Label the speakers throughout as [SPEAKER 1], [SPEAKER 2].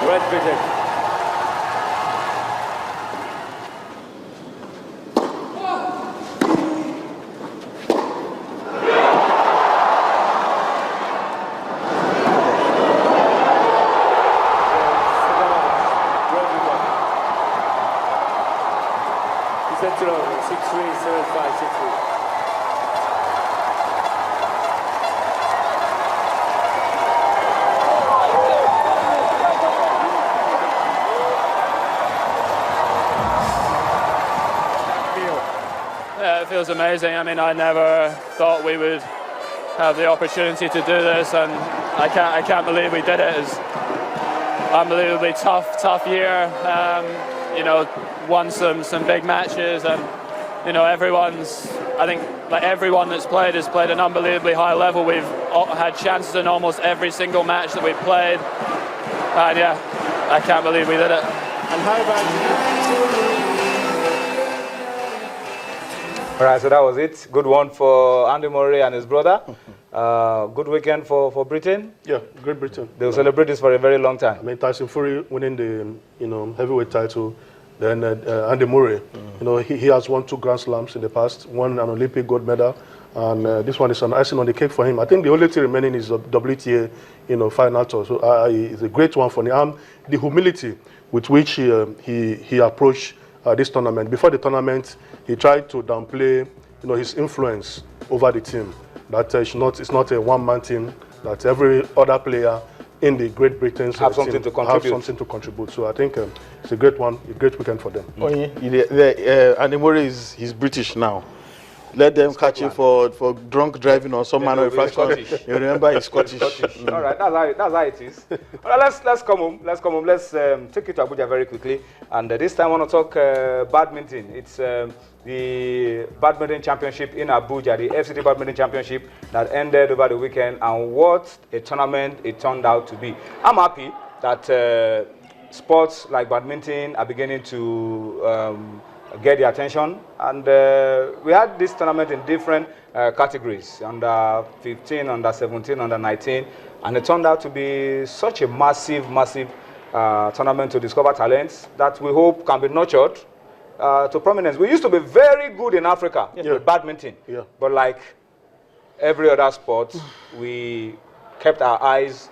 [SPEAKER 1] Great Britain. Central 6-3, 7-5, 6-3.
[SPEAKER 2] Yeah, it feels amazing. I mean, I never thought we would have the opportunity to do this, and I can't believe we did it. It's unbelievably tough year. You know, won some big matches, and you know, I think everyone that's played has played an unbelievably high level. We've had chances in almost every single match that we've played, and yeah, I can't believe we did it.
[SPEAKER 1] And how about
[SPEAKER 3] All right, so that was it. Good one for Andy Murray and his brother. Good weekend for Britain.
[SPEAKER 4] Yeah, Great Britain.
[SPEAKER 3] They will celebrate this for a very long time.
[SPEAKER 4] I mean, Tyson Fury winning the heavyweight title, then Andy Murray. You know, he has won 2 Grand Slams in the past, won an Olympic gold medal, and this one is an icing on the cake for him. I think the only thing remaining is the WTA, final tour. So it's a great one for him. And the humility with which he approached this tournament. Before the tournament, he tried to downplay, his influence over the team. That it's not a one-man team. That every other player in the Great Britain
[SPEAKER 3] have something to contribute.
[SPEAKER 4] So I think it's a great one, a great weekend for them.
[SPEAKER 5] Andy Murray he's British now. Let them catch him for drunk driving or some manner of infraction. You remember he's Scottish.
[SPEAKER 3] All right, that's how it is. All right, let's come home. Let's take it to Abuja very quickly. And this time I want to talk badminton. It's the badminton championship in Abuja, the FCT badminton championship that ended over the weekend. And what a tournament it turned out to be. I'm happy that sports like badminton are beginning to get the attention, and we had this tournament in different categories, under 15, under 17, under 19, and it turned out to be such a massive tournament to discover talents that we hope can be nurtured to prominence. We used to be very good in Africa with badminton, but like every other sport, we kept our eyes,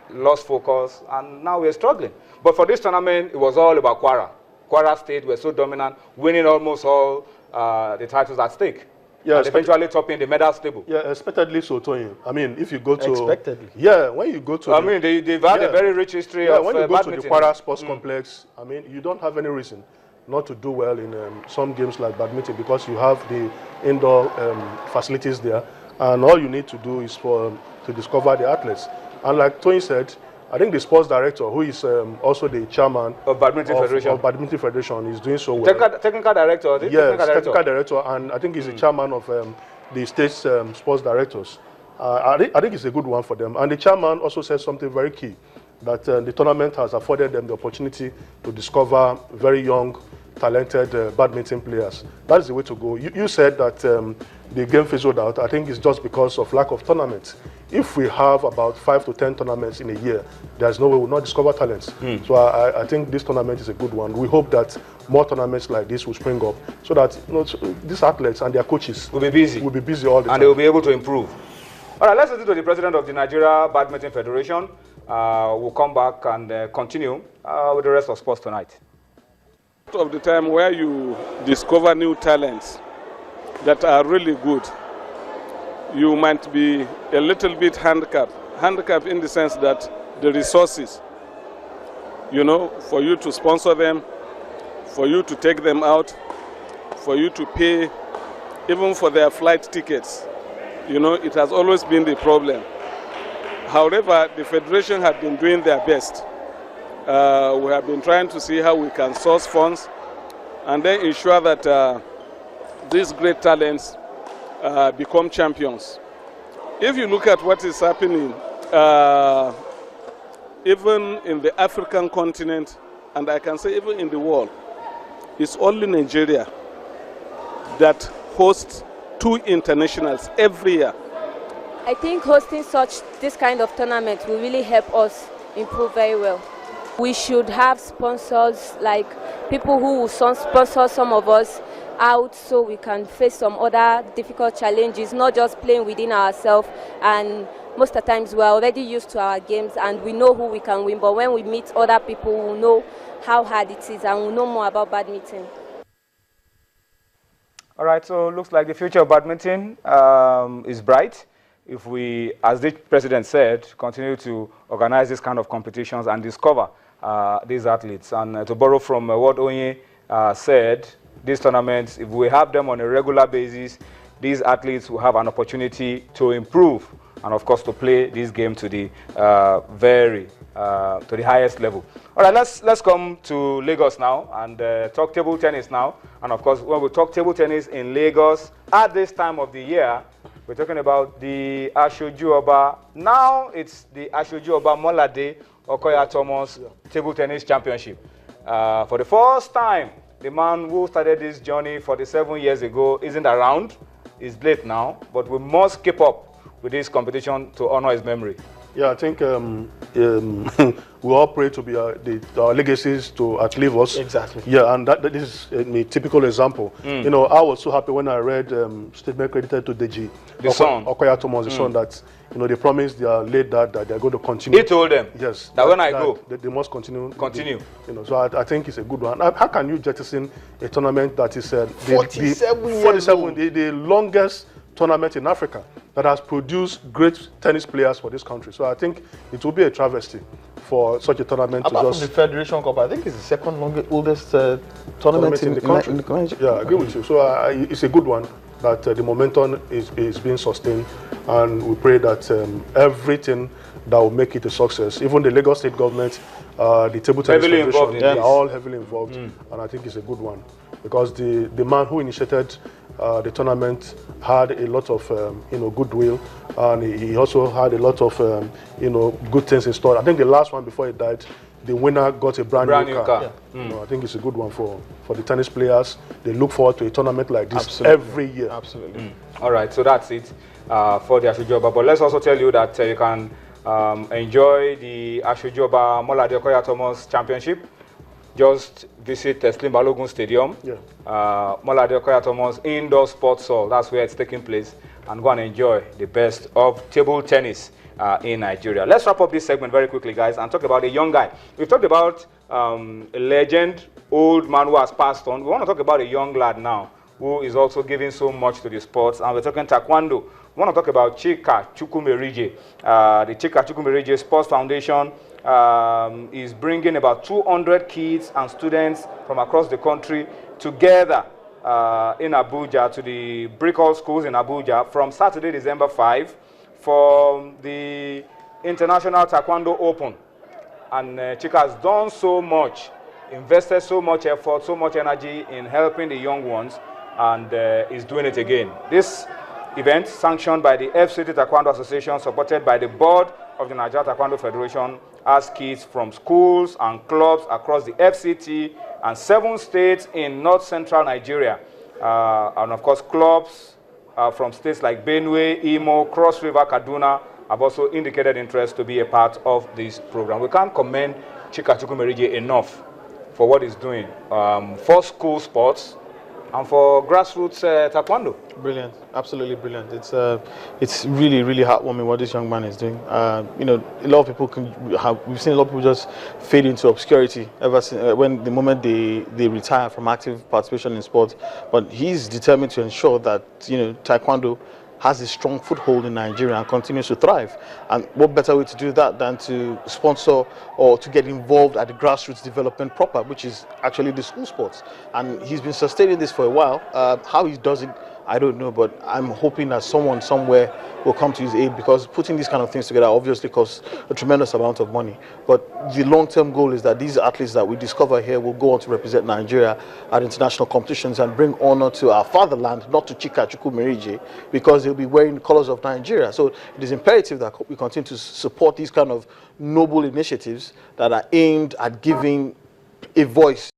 [SPEAKER 3] lost focus, and now we're struggling. But for this tournament, it was all about Kwara. Kwara State were so dominant, winning almost all the titles at stake. Yeah, and eventually topping the medal table.
[SPEAKER 4] Yeah, expectedly so, Tony. I mean, if you go to...
[SPEAKER 5] Expectedly?
[SPEAKER 4] Yeah, when you go to...
[SPEAKER 3] they've had a very rich history of
[SPEAKER 4] when you go
[SPEAKER 3] badminton.
[SPEAKER 4] to the Kwara Sports Complex, I mean, you don't have any reason not to do well in some games like badminton because you have the indoor facilities there, and all you need to do is to discover the athletes. And like Tony said, I think the sports director, who is also the chairman
[SPEAKER 3] of Badminton
[SPEAKER 4] Federation, is doing so well.
[SPEAKER 3] Technical director?
[SPEAKER 4] Yes, technical director, and I think he's the chairman of the state's sports directors. I think it's a good one for them. And the chairman also said something very key, that the tournament has afforded them the opportunity to discover very young, talented badminton players. That is the way to go. You said that the game fizzled out. I think it's just because of lack of tournaments. If we have about 5 to 10 tournaments in a year, there's no way we'll not discover talents. So I think this tournament is a good one. We hope that more tournaments like this will spring up so that these athletes and their coaches
[SPEAKER 3] will be busy
[SPEAKER 4] all the time.
[SPEAKER 3] And they will be able to improve. All right, let's listen to the president of the Nigeria Badminton Federation. We'll come back and continue with the rest of sports tonight.
[SPEAKER 6] Of the time where you discover new talents that are really good, you might be a little bit handicapped in the sense that the resources, for you to sponsor them, for you to take them out, for you to pay even for their flight tickets, it has always been the problem. However, the Federation have been doing their best. We have been trying to see how we can source funds and then ensure that these great talents become champions. If you look at what is happening, even in the African continent, and I can say even in the world, it's only Nigeria that hosts 2 internationals every year.
[SPEAKER 7] I think hosting this kind of tournament will really help us improve very well. We should have sponsors, like people who will sponsor some of us out so we can face some other difficult challenges, not just playing within ourselves. And most of the times we're already used to our games and we know who we can win, but when we meet other people, we'll know how hard it is and we'll know more about badminton.
[SPEAKER 3] All right, so it looks like the future of badminton is bright if we, as the president said, continue to organize this kind of competitions and discover these athletes. And to borrow from what Onye said, these tournaments, if we have them on a regular basis, these athletes will have an opportunity to improve and, of course, to play this game to the to the highest level. All right, let's come to Lagos now and talk table tennis now. And, of course, when we talk table tennis in Lagos at this time of the year, we're talking about the Asoju Oba. Now it's the Asoju Oba Molade Okoya Thomas Table Tennis Championship. For the first time, the man who started this journey 47 years ago isn't around. He's late now, but we must keep up with this competition to honor his memory.
[SPEAKER 4] Yeah, I think we all pray to be our legacies to outlive us.
[SPEAKER 5] Exactly.
[SPEAKER 4] Yeah, and that is a typical example. You know, I was so happy when I read statement credited to Deji,
[SPEAKER 3] The son.
[SPEAKER 4] Okoya Thomas, the son, that they promised their late dad that they're going to continue.
[SPEAKER 3] He told them.
[SPEAKER 4] Yes.
[SPEAKER 3] That when I go,
[SPEAKER 4] they must continue.
[SPEAKER 3] Continue.
[SPEAKER 4] So I think it's a good one. How can you jettison a tournament that is
[SPEAKER 5] 47
[SPEAKER 4] the longest tournament in Africa that has produced great tennis players for this country? So I think it will be a travesty for such a tournament
[SPEAKER 5] Apart
[SPEAKER 4] to
[SPEAKER 5] from
[SPEAKER 4] just...
[SPEAKER 5] the Federation Cup, I think it's the second oldest tournament in the country.
[SPEAKER 4] Yeah, I agree with you. So it's a good one that the momentum is being sustained, and we pray that everything that will make it a success, even the Lagos State government, the table tennis federation, they are all heavily involved, and I think it's a good one because the man who initiated the tournament had a lot of goodwill, and he also had a lot of good things in store. I think the last one before he died, the winner got a brand new car. Yeah. I think it's a good one for the tennis players. They look forward to a tournament like this every year.
[SPEAKER 5] Absolutely.
[SPEAKER 3] All right, so that's it for the Asoju Oba. But let's also tell you that you can enjoy the Asoju Oba Molade Okoya Thomas Championship. Just visit Teslim Balogun Stadium, Molade Okoya Thomas Indoor Sports Hall. That's where it's taking place, and go and enjoy the best of table tennis in Nigeria. Let's wrap up this segment very quickly, guys, and talk about a young guy. We've talked about a legend, old man who has passed on. We want to talk about a young lad now who is also giving so much to the sports, and we're talking Taekwondo. We want to talk about Chika Chukwumerije. The Chika Chukwumerije Sports Foundation is bringing about 200 kids and students from across the country together in Abuja to the Brick Hall schools in Abuja from Saturday, December 5 for the International Taekwondo Open. And Chika has done so much, invested so much effort, so much energy in helping the young ones, and is doing it again. This event, sanctioned by the FCT Taekwondo Association, supported by the board of the Nigeria Taekwondo Federation, has kids from schools and clubs across the FCT and 7 states in north-central Nigeria. And of course, clubs from states like Benue, Imo, Cross River, Kaduna have also indicated interest to be a part of this program. We can't commend Chika Chukwumerije enough for what he's doing for school sports and for grassroots taekwondo.
[SPEAKER 5] Brilliant, absolutely brilliant. It's really, really heartwarming what this young man is doing. A lot of people we've seen a lot of people just fade into obscurity ever since the moment they retire from active participation in sport. But he's determined to ensure that taekwondo has a strong foothold in Nigeria and continues to thrive. And what better way to do that than to sponsor or to get involved at the grassroots development proper, which is actually the school sports. And he's been sustaining this for a while. How he does it, I don't know, but I'm hoping that someone somewhere will come to his aid, because putting these kind of things together obviously costs a tremendous amount of money. But the long-term goal is that these athletes that we discover here will go on to represent Nigeria at international competitions and bring honor to our fatherland, not to Chika Chukwumerije, because they'll be wearing the colors of Nigeria. So it is imperative that we continue to support these kind of noble initiatives that are aimed at giving a voice